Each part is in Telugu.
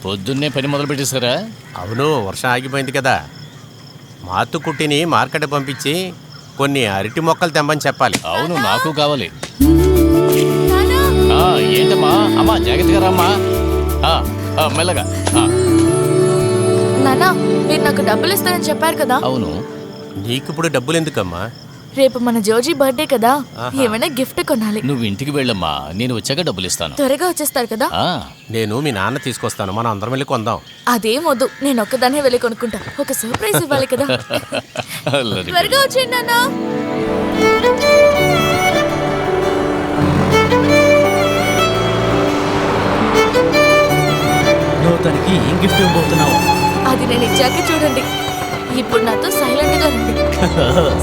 పొద్దున్నే పని మొదలు పెట్టేశారా? అవును, వర్షం ఆగిపోయింది కదా. మాతుకుట్టిని మార్కెట్ పంపించి కొన్ని అరటి మొక్కలు తెమ్మని చెప్పాలి. అవును, నాకు కావాలి. ఏంటమ్మా? అమ్మా జాగ్రత్తగా రామ్మా. మెల్లగా. నానా, మీరు నాకు డబ్బులు ఇస్తారని చెప్పారు కదా. అవును. నీకిప్పుడు డబ్బులు ఎందుకమ్మా? రేపు మన జోజీ బర్త్డే కదా, ఏమైనా గిఫ్ట్ కొనాలి. నువ్వు ఇంటికి వెళ్ళమ్మా, నేను వచ్చాక డబ్బులు ఇస్తాను. త్వరగా వచ్చేస్తారు కదా. నేను మీ నాన్న తీసుకొస్తాను, మనం అందరం వెళ్ళి కొందాం. అదేం వద్దు, నేను ఒక్కదాన్నే వెళ్ళి కొనుక్కుంటా. ఒక సర్ప్రైజ్ ఇవ్వాలి కదా. త్వరగా వచ్చేయండి నాన్నా. నువ్వు తనకి ఏం గిఫ్ట్ ఇవ్వబోతున్నావు? అది నేను ఇచ్చాక చూడండి. ఇప్పుడు నాతో సైలెంట్ గా రండి.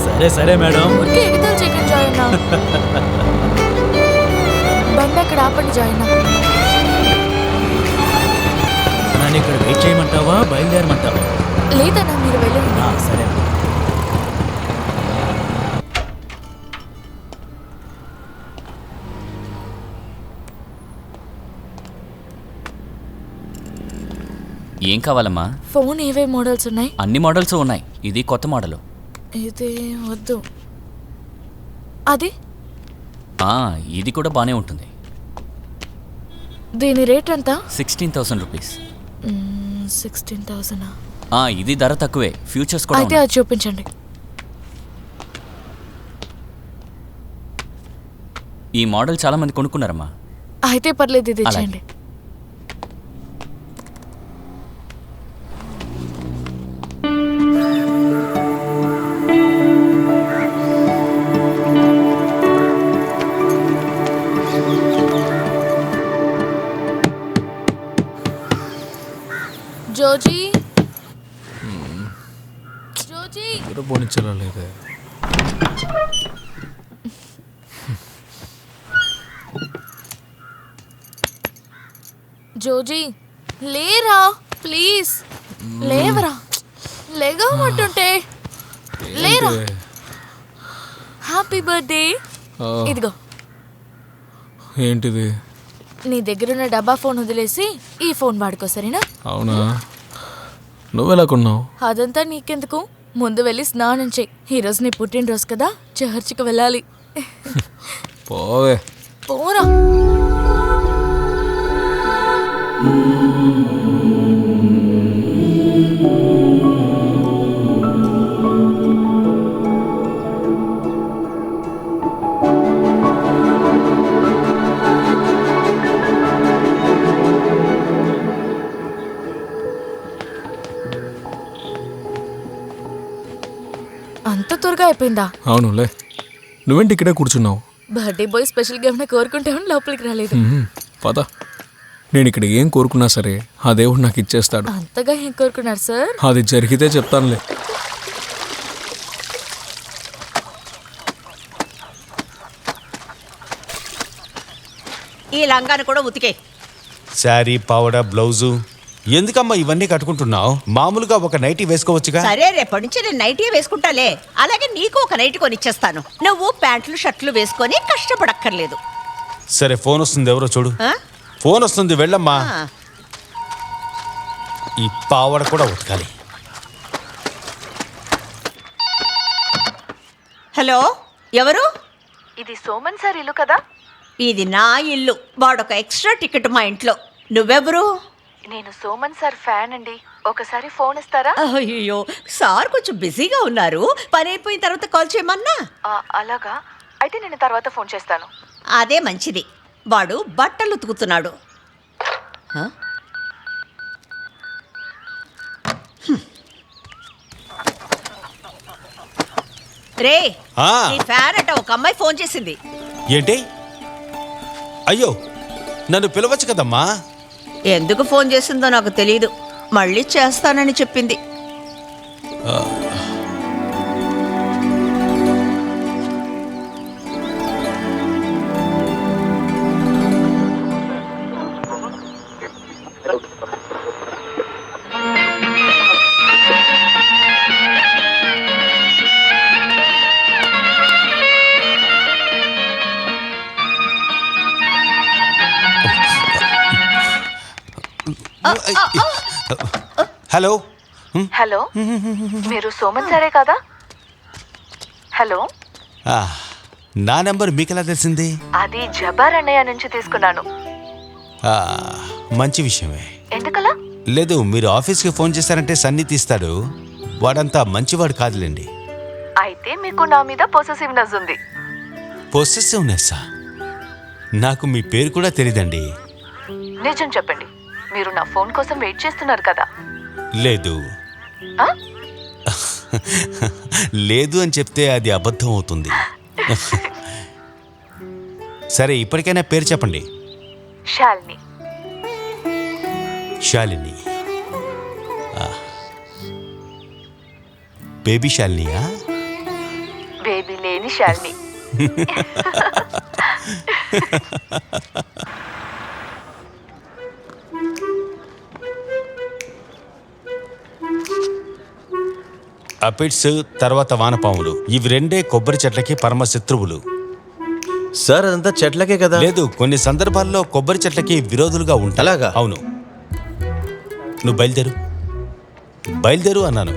సరే సరే మేడం. ఎగతాలు చేయకండి జాయిన్. బండి అక్కడ ఆపండి జాయిన్. నన్ను ఇక్కడ వెయిట్ చేయమంటావా, బయలుదేరమంటావా? లేదన్నా, మీరు వెళ్ళండి. సరే. ఏం కావాలమ్మా? ఫోన్ ఏవే మోడల్స్ ఉన్నాయి? అన్ని మోడల్స్ ఉన్నాయి. ఇది కొత్త మోడల్. ఇది వద్దు. అది ఇది కూడా బానే ఉంటుంది. దీని రేట్ ఎంత? 16,000 రూపీస్. 16,000. ఇది ధర తక్కువే, ఫ్యూచర్స్ కూడా అయితే అది చూపించండి. ఈ మోడల్ చాలా మంది కొనుక్కున్నారమ్మా. అయితే పర్లేదు, ఇది ఇచ్చేయండి. జోజీ, జోజీ పోనిచ్చలేదే. జోజీ లేరా, ప్లీజ్ లేవరా, లేగమంటుంటే లేరా. Happy birthday. ఇదిగో. ఏంటిది? నీ దగ్గరున్న డబ్బా ఫోన్ వదిలేసి ఈ ఫోన్ వాడుకో, సరేనా? అవునా? నువ్వెలా కొన్నావు? అదంతా నీకెందుకు, ముందు వెళ్ళి స్నానం చేయి. ఈరోజు నీ పుట్టినరోజు కదా, చర్చికి వెళ్ళాలి. పోవే. పోరా. అంత త్వరగా అయిపోయిందా? అవునులే. నువ్వేంటి ఇక్కడే కూర్చున్నావు? బర్త్డే బాయ్ స్పెషల్గా ఏమైనా కోరుకుంటామని లోపలికి రాలేదు. పద. నేను ఇక్కడ ఏం కోరుకున్నా సరే ఆ దేవుడు నాకు ఇచ్చేస్తాడు. అంతగా ఏం కోరుకున్నారు సార్? అది జరిగితే చెప్తానులే. ఈ లంగాను కూడా ఉతికే. శారీ, పావడ, బ్లౌజు ఎందుకమ్మా ఇవన్నీ కట్టుకుంటున్నావు? మామూలుగా ఒక నైటీ వేసుకోవచ్చుగా. సరే, రేపటి నుంచి నేను నైటీ వేసుకుంటాలే. అలాగే నీకు ఒక నైటీ కొనిచ్చేస్తాను. నువ్వు ప్యాంట్లు షర్ట్లు వేసుకొని కష్టపడక్కర్లేదు. సరే, ఫోన్ వస్తుంది, ఎవరో చూడు. ఫోన్ వస్తుంది, వెళ్ళమ్మా. ఈ పావడ కూడా ఉతకాలి. హలో, ఎవరు? ఇది సోమన్ సార్ ఇల్లు కదా? ఇది నా ఇల్లు. వాడొక ఎక్స్ట్రా టికెట్ మా ఇంట్లో. నువ్వెవరు? నేను సోమన్ సార్ ఫ్యాన్ అండి. ఒకసారి ఫోన్ ఇస్తారా? అయ్యో, సార్ కొంచెం బిజీగా ఉన్నారు. పని అయిపోయిన తర్వాత కాల్ చేయమన్నా. అలాగా, అయితే నేను తర్వాత ఫోన్ చేస్తాను. అదే మంచిది. వాడు బట్టలు ఉతుకుతున్నాడు. రే, నీ ఫ్యాన్ అట ఒక అమ్మాయి ఫోన్ చేసింది. ఏంటి? అయ్యో, నన్ను పిలవచ్చు కదమ్మా. ఎందుకు ఫోన్ చేసిందో నాకు తెలియదు. మళ్ళీ చేస్తానని చెప్పింది. హలో హలో మీరు సోమన్ సరే కదా? హలో, ఆ, నా నెంబర్ మీకెలా తెలిసింది? అది జబార్ అన్నయ్య నుంచి తీసుకున్నాను. ఆ, మంచి విషయమే. ఎందుకలా? లేదు, మీరు ఆఫీస్కి ఫోన్ చేశారంటే సన్ని తీస్తాడు. వాడంతా మంచివాడు కాదులేండి. అయితే మీకు నా మీద పొసెసివ్నెస్ ఉంది. పొసెసివ్నెస్సా? నాకు మీ పేరు కూడా తెలీదండి. నిజం చెప్పండి, మీరు నా ఫోన్ కోసం వెయిట్ చేస్తున్నారు కదా? లేదు. ఆ? లేదు అని చెప్తే అది అబద్ధం అవుతుంది. సరే, ఇప్పటికైనా పేరు చెప్పండి. శాలిని. శాలిని. ఆ. బేబీ శాలినియా? బేబీ లేని శాలిని. అపిడ్స్, తర్వాత వానపాములు, ఇవి రెండే కొబ్బరి చెట్లకి పరమ శత్రువులు. సార్ అదంతా చెట్లకే కదా? లేదు, కొన్ని సందర్భాల్లో కొబ్బరి చెట్లకి విరోధులుగా ఉంటాయి. అలాగా? అవును. నువ్వు బయలుదేరు. బయలుదేరు అన్నాను.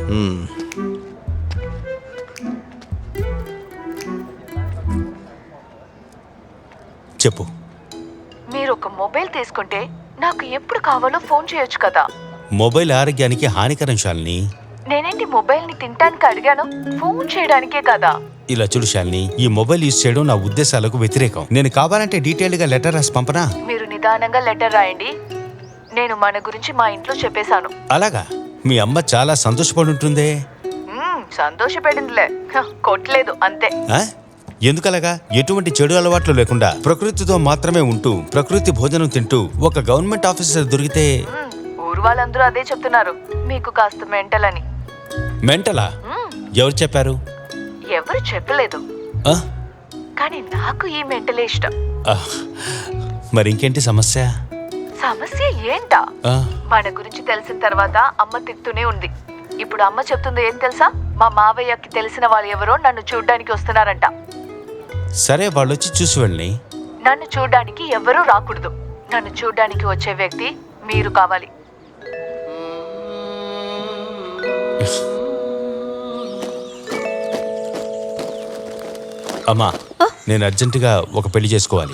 చెప్పు. మీరు ఒక మొబైల్ తీసుకుంటే నాకు ఎప్పుడు కావాలో ఫోన్ చేయొచ్చు కదా? మొబైల్ ఆరోగ్యానికి హానికరం శాలిని. నేనేంటి మొబైల్ ని తినడానికి అడిగాను, ఫోన్ చేయడానికే కదా? ఇలా చూడు శాలిని, ఈ మొబైల్ యూజ్ చేయడం నా ఉద్దేశాలకు వ్యతిరేకం. నేను కావాలంటే డీటెయిల్డ్ గా లెటర్ రాసి పంపనా? మీరు నిదానంగా లెటర్ రాయండి. నేను మన గురించి మా ఇంట్లో చెప్పేశాను. అలాగా? మీ అమ్మ చాలా సంతోషపడి ఉంటుందే. సంతోషపడిందిలే, కొట్టలేదు అంతే. ఆ? ఎందుకలాగా? ఎటువంటి చెడు అలవాట్లు లేకుండా ప్రకృతితో మాత్రమే ఉంటూ ప్రకృతి భోజనం తింటూ ఒక గవర్నమెంట్ ఆఫీసర్ దొరికితే. ఊరు వాళ్ళందరూ అదే చెప్తున్నారు, మీకు కాస్త మెంటల్ అని. మెంటలా? ఎవరు చెప్పారు? ఎవరు చెప్పలేదు, ఆ? కానీ నాకు ఈ మెంటలే ఇష్టం. ఆ, మరి ఇంకేంటి సమస్య? సమస్య ఏంటా? ఆ, మన గురించి తెలిసిన తర్వాత అమ్మ తిడుతూనే ఉంది. ఇప్పుడు అమ్మ చెప్తుంది ఏం తెలుసా? మా మావయ్యకి తెలిసిన వాళ్ళు ఎవరో నన్ను చూడ్డానికి వస్తున్నారంట. సరే, వాళ్ళు వచ్చి చూసి వెళ్ళి. నన్ను చూడ్డానికి ఎవరూ రాకూడదు. నన్ను చూడ్డానికి వచ్చే వ్యక్తి మీరు కావాలి. అమ్మా, నేను అర్జెంటుగా ఒక పెళ్లి చేసుకోవాలి.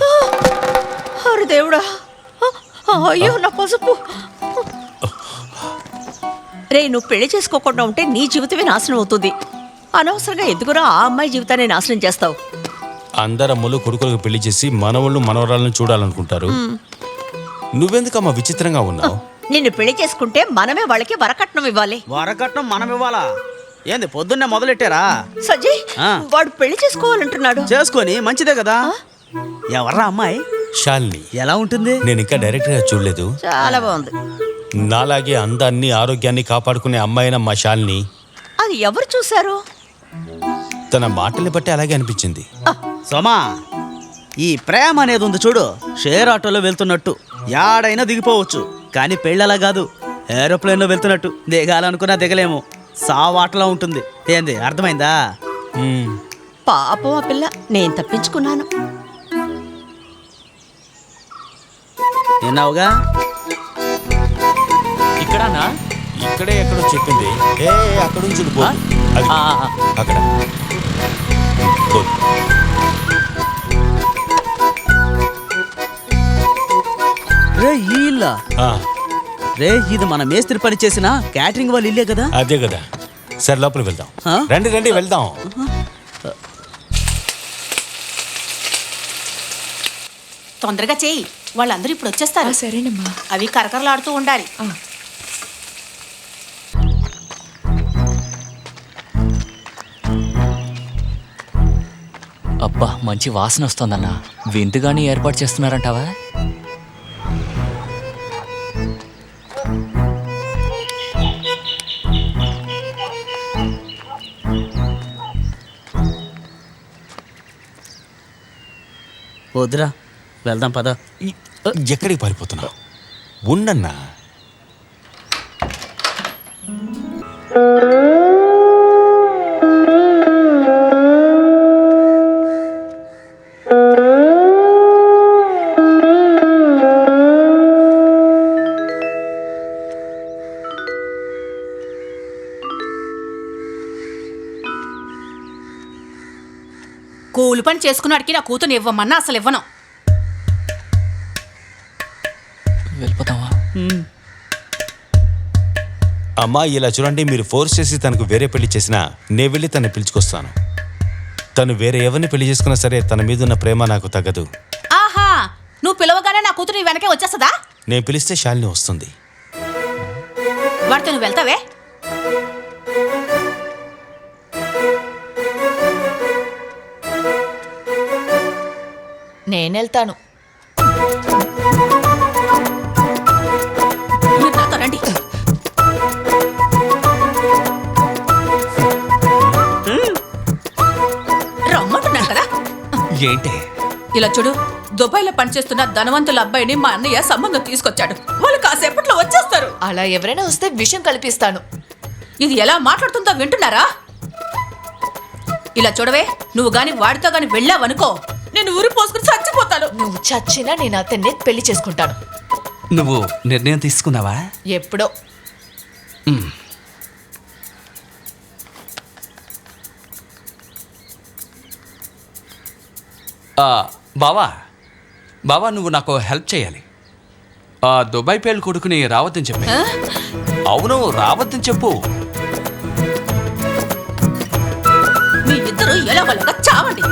అరే దేవుడా, అయ్యో నా పసుపు. రే, నువ్వు పెళ్లి చేసుకోకుండా ఉంటే నీ జీవితమే నాశనం అవుతుంది. అనవసరంగా ఎందుకురా ఆ అమ్మాయి జీవితాన్ని నాశనం చేస్తావు? అందరమ్మలు కొడుకులకు పెళ్లి చేసి మనవాళ్ళు మనవరాలను చూడాలనుకుంటారు. నువ్వెందుకమ్మా విచిత్రంగా ఉన్నావు? నిన్ను పెళ్లి చేసుకుంటే మనమే వాళ్ళకి వరకట్నం ఇవ్వాలి. వరకట్నం మనం ఇవ్వాలా? ఏంది పొద్దున్నే మొదలెట్టారా? సజ్జయ్, వాడు పెళ్లి చేసుకోవాలంటున్నాడు. చేసుకొని మంచిదే కదా. ఎవర్రా అమ్మాయి? శాలిని. ఎలా ఉంటుంది? నేను ఇంకా డైరెక్ట్ గా చూడలేదు. చాలా బాగుంది. నాలాగే అందాన్ని ఆరోగ్యాన్ని కాపాడుకునే అమ్మాయినమ్మా శాలిని. అది ఎవరు చూశారు? తన మాటల్ని బట్టి అలాగే అనిపించింది. సోమా, ఈ ప్రేమ అనేది ఉంది చూడు, షేర్ ఆటోలో వెళ్తున్నట్టు యాడైనా దిగిపోవచ్చు. కానీ పెళ్ళలా కాదు, ఏరోప్లేన్లో వెళ్తున్నట్టు. దిగాలనుకున్నా దిగలేము, సావాటలా ఉంటుంది. ఏంది, అర్థమైందా? పాపం ఆ పిల్ల, నేను తప్పించుకున్నాను. విన్నావుగా? ఇక్కడనా? ఇక్కడే ఎక్కడో చెప్పింది. అక్కడ నుంచి పో. అది అక్కడ. పో. రే, ఈ ఇల్లా? ఆ, రే, ఇది మన మేస్త్రి పని చేసిన క్యాటరింగ్ వాళ్ళ ఇల్లే కదా? అదే కదా. సరే, లోపలికి వెళ్దాం. ఆ? రండి రండి, వెళ్దాం. తొందరగా చేయి, వాళ్ళందరూ ఇప్పుడు వచ్చేస్తారు. సరేనమ్మా. అవి కరకరలాడుతూ ఉండాలి. అబ్బా, మంచి వాసన వస్తుందన్నా. విందుగాని ఏర్పాటు చేస్తున్నారంటావా? వద్దురా, వెళ్దాం పద. ఎక్కడికి పారిపోతున్నావు? ఉండన్నా. పని చేసుకున్నాడికి నా కూతురు ఇవ్వమన్నా అసలు ఇవ్వను. వెళ్ళిపోతావా? అమ్మా ఇలా చూడండి, మీరు ఫోర్స్ చేసి తనకు వేరే పెళ్లి చేసినా నే వెళ్ళి తను పిలుచుకొస్తాను. తను వేరే ఎవరిని పెళ్లి చేసుకున్నా సరే తన మీద ఉన్న ప్రేమ నాకు తగ్గదు. ఆహా, నువ్వు పిలవగానే నా కూతురు నీ వెనకే వచ్చేస్తుందా? నేను పిలిస్తే శాలిని వస్తుంది. వాడితో నువ్వు వెళ్తావే? నేనెళ్తాను. మీరు నాతో రండి. రమ్మంటున్నాను కదా. ఏంటి? ఇలా చూడు, దుబాయ్లో పనిచేస్తున్న ధనవంతుల అబ్బాయిని మా అన్నయ్య సంబంధం తీసుకొచ్చాడు. వాళ్ళు కాసేపట్లో వచ్చేస్తారు. అలా ఎవరైనా వస్తే విషయం కల్పిస్తాను. ఇది ఎలా మాట్లాడుతుందో వింటున్నారా? ఇలా చూడవే, నువ్వు గాని వాడితో గాని వెళ్ళావనుకో, నేను ఊరి పోసుకుని చచ్చిపోతాను. నువ్వు చచ్చినా నేను అతన్ని పెళ్లి చేసుకుంటాను. నువ్వు నిర్ణయం తీసుకున్నావా? ఎప్పుడో. బావా బావా, నువ్వు నాకు హెల్ప్ చేయాలి. దుబాయ్ పేలు కొడుకుని రావద్దని చెప్పి. అవును, రావద్దని చెప్పు. మీ ఇద్దరు ఎలాగోలాగా చావండి.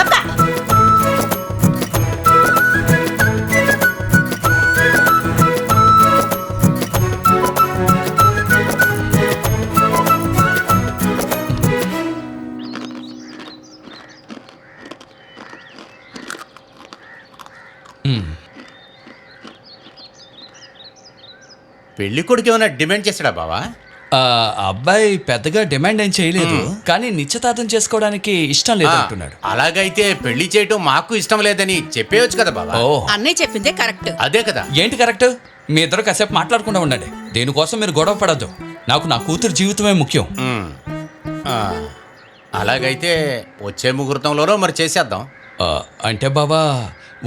తప్పా? పెళ్లి కొడుకు ఏమైనా డిమాండ్ చేశాడా బావా? అబ్బాయి పెద్దగా డిమాండ్ ఏం చేయలేదు, కానీ నిశ్చితార్థం చేసుకోవడానికి ఇష్టం లేదు అంటున్నాడు. అలాగైతే పెళ్లి చేయటం మాకు ఇష్టం లేదని చెప్పేయచ్చు కదా బావా. ఓ, అన్నయ్య చెప్పిందే కరెక్ట్. అదే కదా. ఏంటి కరెక్ట్? మీ ఇద్దరు కాసేపు మాట్లాడకుండా ఉండండి. దేనికోసం మీరు గొడవ పడద్దు. నాకు నా కూతురు జీవితమే ముఖ్యం. అలాగైతే వచ్చే ముహూర్తంలోనో మరి చేసేద్దాం. అంటే బాబా,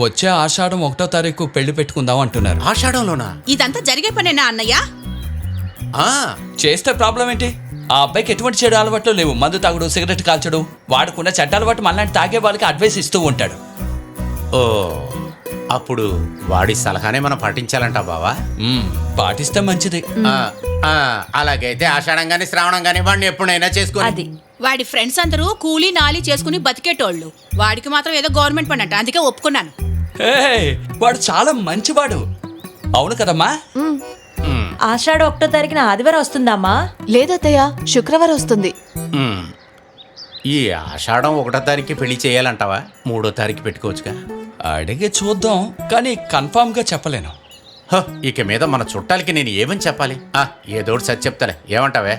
వచ్చే ఆషాఢం 1వ తారీఖు పెళ్లి పెట్టుకుందాం అంటున్నారు. ఆషాఢంలోనా? ఇదంతా జరిగే పనేనా అన్నయ్య? చేస్తే ప్రాబ్లం ఏంటి? ఆ అబ్బాయికి ఎటువంటి చెడు అలవాట్లు లేవు. మందు తాగుడు, సిగరెట్ కాల్చడు. వాడుకున్న చెడ్డ అలవాటు మనలాంటి తాగే వాళ్ళకి అడ్వైస్ ఇస్తూ ఉంటాడు. ఓ, అప్పుడు వాడి సలహానే మనం పాటించాలంట బావా. పాటిస్తే మంచిది. అలాగైతే ఆషాఢం గాని శ్రావణం గాని వాడిని ఎప్పుడైనా చేసుకోవాలి. అది వాడి ఫ్రెండ్స్ అందరూ కూలీ నాలి చేసుకుని బతికేటోళ్ళు. వాడికి మాత్రం ఏదో గవర్నమెంట్ పని అంట, అందుకే ఒప్పుకున్నాను. వాడు చాలా మంచివాడు. అవును కదమ్మా? ఆషాఢ 1వ తారీఖున ఆదివారం వస్తుందమ్మా? లేదత్తయ్య, శుక్రవారం వస్తుంది. ఈ ఆషాఢం 1వ తారీఖు పెళ్లి చేయాలంటావా? 3వ తారీఖు పెట్టుకోవచ్చుగా. అడిగి చూద్దాం, కానీ కన్ఫామ్ గా చెప్పలేను. ఇక మీద మన చుట్టాలకి నేను ఏమని చెప్పాలి? ఏదోటి సరి చెప్తాలే, ఏమంటావే?